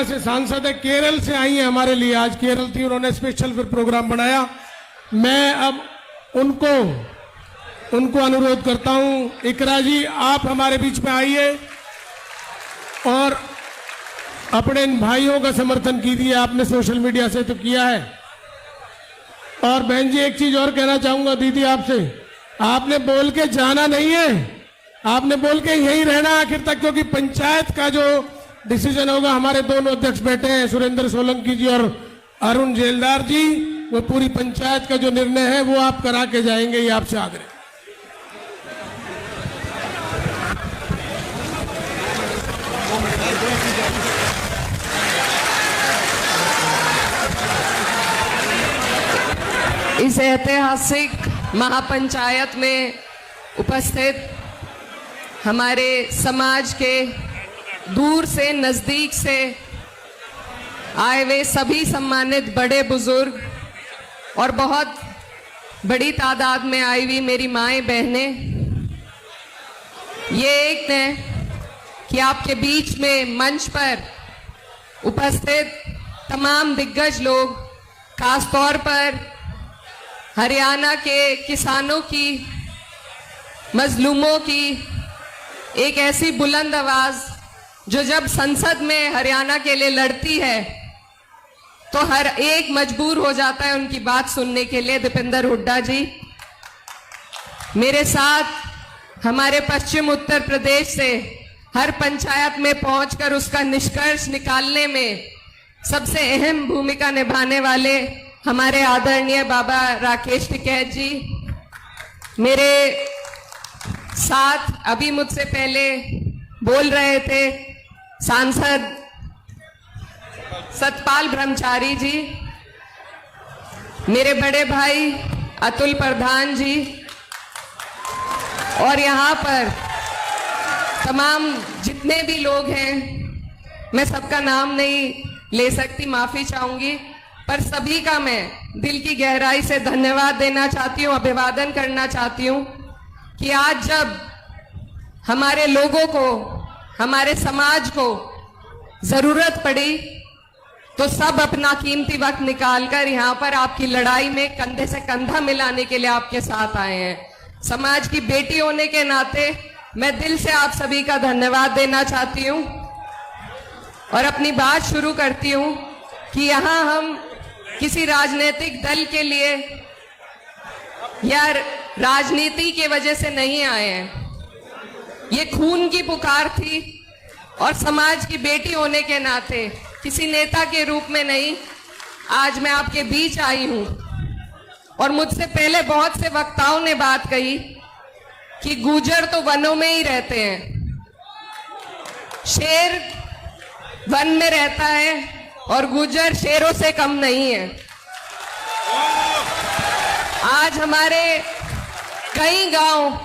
हरियाणा से सांसद है, केरल से आई है हमारे लिए, आज केरल थी, उन्होंने स्पेशल फिर प्रोग्राम बनाया। मैं अब उनको अनुरोध करता हूं, इकरा जी आप हमारे बीच में आइए और अपने इन भाइयों का समर्थन कीजिए। आपने सोशल मीडिया से तो किया है। और बहन जी एक चीज और कहना चाहूंगा दीदी आपसे, आपने बोल के जाना नहीं है, आपने बोल के यहीं रहना आखिर तक, क्योंकि पंचायत का जो डिसीजन होगा, हमारे दोनों अध्यक्ष बैठे हैं, सुरेंद्र सोलंकी जी और अरुण जेलदार जी, वो पूरी पंचायत का जो निर्णय है वो आप करा के जाएंगे, ये आपसे आग्रह। इस ऐतिहासिक महापंचायत में उपस्थित हमारे समाज के दूर से नजदीक से आए हुए सभी सम्मानित बड़े बुजुर्ग और बहुत बड़ी तादाद में आई हुई मेरी माएं बहनें, ये एक है कि आपके बीच में मंच पर उपस्थित तमाम दिग्गज लोग, खासतौर पर हरियाणा के किसानों की, मजलूमों की एक ऐसी बुलंद आवाज जो जब संसद में हरियाणा के लिए लड़ती है तो हर एक मजबूर हो जाता है उनकी बात सुनने के लिए। दीपेंद्र हुड्डा जी मेरे साथ हमारे पश्चिम उत्तर प्रदेश से हर पंचायत में पहुंचकर उसका निष्कर्ष निकालने में सबसे अहम भूमिका निभाने वाले हमारे आदरणीय बाबा राकेश टिकैत जी, मेरे साथ अभी मुझसे पहले बोल रहे थे सांसद सतपाल ब्रह्मचारी जी, मेरे बड़े भाई अतुल प्रधान जी, और यहाँ पर तमाम जितने भी लोग हैं, मैं सबका नाम नहीं ले सकती, माफी चाहूंगी, पर सभी का मैं दिल की गहराई से धन्यवाद देना चाहती हूँ, अभिवादन करना चाहती हूँ कि आज जब हमारे लोगों को, हमारे समाज को जरूरत पड़ी तो सब अपना कीमती वक्त निकालकर यहाँ पर आपकी लड़ाई में कंधे से कंधा मिलाने के लिए आपके साथ आए हैं। समाज की बेटी होने के नाते मैं दिल से आप सभी का धन्यवाद देना चाहती हूँ और अपनी बात शुरू करती हूँ कि यहाँ हम किसी राजनीतिक दल के लिए या राजनीति की वजह से नहीं आए हैं। ये खून की पुकार थी और समाज की बेटी होने के नाते किसी नेता के रूप में नहीं, आज मैं आपके बीच आई हूं। और मुझसे पहले बहुत से वक्ताओं ने बात कही कि गुर्जर तो वनों में ही रहते हैं, शेर वन में रहता है और गुर्जर शेरों से कम नहीं है। आज हमारे कई गांव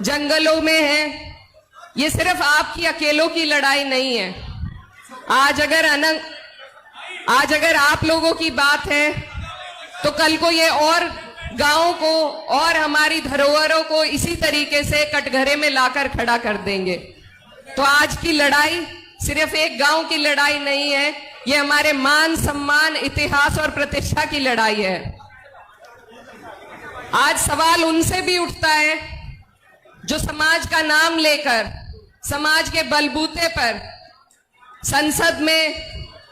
जंगलों में हैं। ये सिर्फ आपकी अकेलों की लड़ाई नहीं है। आज अगर आप लोगों की बात है तो कल को ये और गांवों को और हमारी धरोहरों को इसी तरीके से कटघरे में लाकर खड़ा कर देंगे। तो आज की लड़ाई सिर्फ एक गांव की लड़ाई नहीं है, ये हमारे मान, सम्मान, इतिहास और प्रतिष्ठा की लड़ाई है। आज सवाल उनसे भी उठता है जो समाज का नाम लेकर, समाज के बलबूते पर संसद में,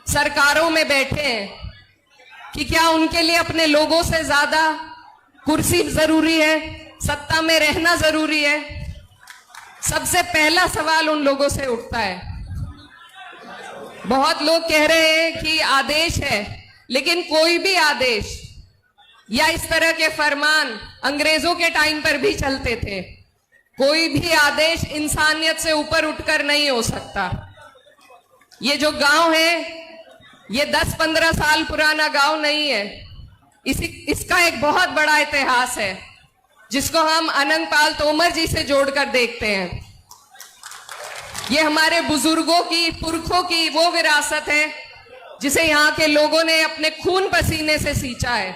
सरकारों में बैठे हैं, कि क्या उनके लिए अपने लोगों से ज्यादा कुर्सी जरूरी है, सत्ता में रहना जरूरी है? सबसे पहला सवाल उन लोगों से उठता है। बहुत लोग कह रहे हैं कि आदेश है, लेकिन कोई भी आदेश या इस तरह के फरमान अंग्रेजों के टाइम पर भी चलते थे। कोई भी आदेश इंसानियत से ऊपर उठकर नहीं हो सकता। ये जो गांव है, ये 10-15 साल पुराना गांव नहीं है। इसका एक बहुत बड़ा इतिहास है जिसको हम अनंगपाल तोमर जी से जोड़कर देखते हैं। ये हमारे बुजुर्गों की, पुरखों की वो विरासत है जिसे यहाँ के लोगों ने अपने खून पसीने से सींचा है।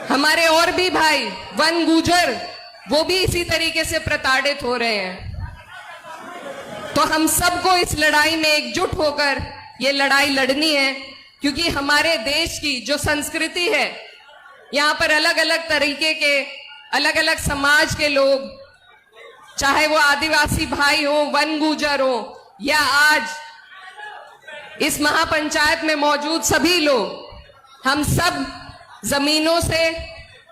हमारे और भी भाई वन गुर्जर, वो भी इसी तरीके से प्रताड़ित हो रहे हैं। तो तो हम सबको इस लड़ाई में एकजुट होकर ये लड़ाई लड़नी है, क्योंकि हमारे देश की जो संस्कृति है, यहाँ पर अलग अलग तरीके के अलग अलग समाज के लोग, चाहे वो आदिवासी भाई हो, वन गुर्जर हो, या आज इस महापंचायत में मौजूद सभी लोग, हम सब जमीनों से,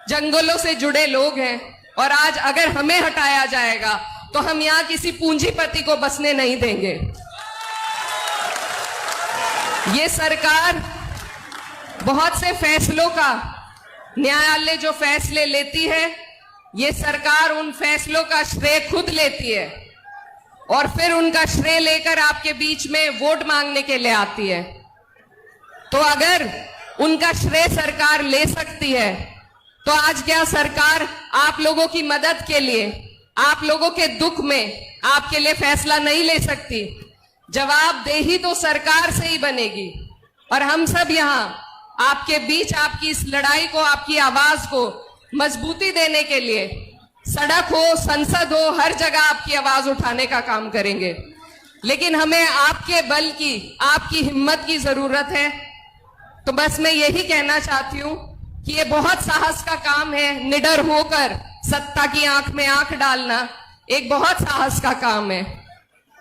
जंगलों से जुड़े लोग हैं। और आज अगर हमें हटाया जाएगा तो हम यहाँ किसी पूंजीपति को बसने नहीं देंगे। ये सरकार बहुत से फैसलों का, न्यायालय जो फैसले लेती है, ये सरकार उन फैसलों का श्रेय खुद लेती है और फिर उनका श्रेय लेकर आपके बीच में वोट मांगने के लिए आती है। तो अगर उनका श्रेय सरकार ले सकती है तो आज क्या सरकार आप लोगों की मदद के लिए, आप लोगों के दुख में आपके लिए फैसला नहीं ले सकती? जवाबदेही तो सरकार से ही बनेगी। और हम सब यहाँ आपके बीच आपकी इस लड़ाई को, आपकी आवाज को मजबूती देने के लिए सड़क हो, संसद हो, हर जगह आपकी आवाज उठाने का काम करेंगे। लेकिन हमें आपके बल की, आपकी हिम्मत की जरूरत है। तो बस मैं यही कहना चाहती हूँ कि ये बहुत साहस का काम है। निडर होकर सत्ता की आंख में आंख डालना एक बहुत साहस का काम है।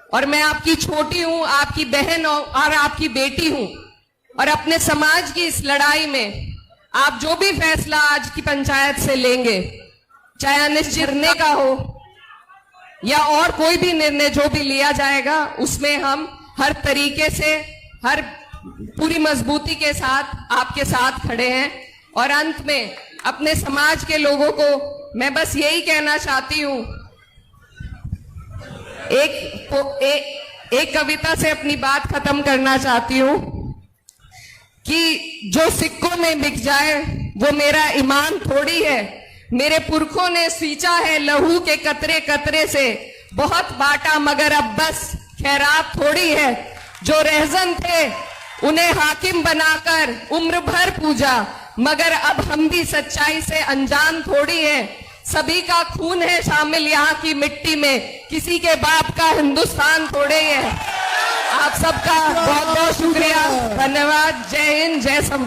और मैं आपकी छोटी हूं, आपकी बहन और आपकी बेटी हूं, और अपने समाज की इस लड़ाई में आप जो भी फैसला आज की पंचायत से लेंगे, चाहे अनिश्चित निर्णय का हो या और कोई भी निर्णय जो भी लिया जाएगा, उसमें हम हर तरीके से, हर पूरी मजबूती के साथ आपके साथ खड़े हैं। और अंत में अपने समाज के लोगों को मैं बस यही कहना चाहती हूं, एक कविता से अपनी बात खत्म करना चाहती हूं कि जो सिक्कों में बिक जाए वो मेरा ईमान थोड़ी है। मेरे पुरखों ने सींचा है लहू के कतरे कतरे से, बहुत बांटा मगर अब बस खैरात थोड़ी है। जो रहजन थे उन्हें हाकिम बनाकर उम्र भर पूजा, मगर अब हम भी सच्चाई से अनजान थोड़ी है। सभी का खून है शामिल यहाँ की मिट्टी में, किसी के बाप का हिंदुस्तान थोड़े है। आप सबका बहुत बहुत शुक्रिया, धन्यवाद। जय हिंद, जय संविधान।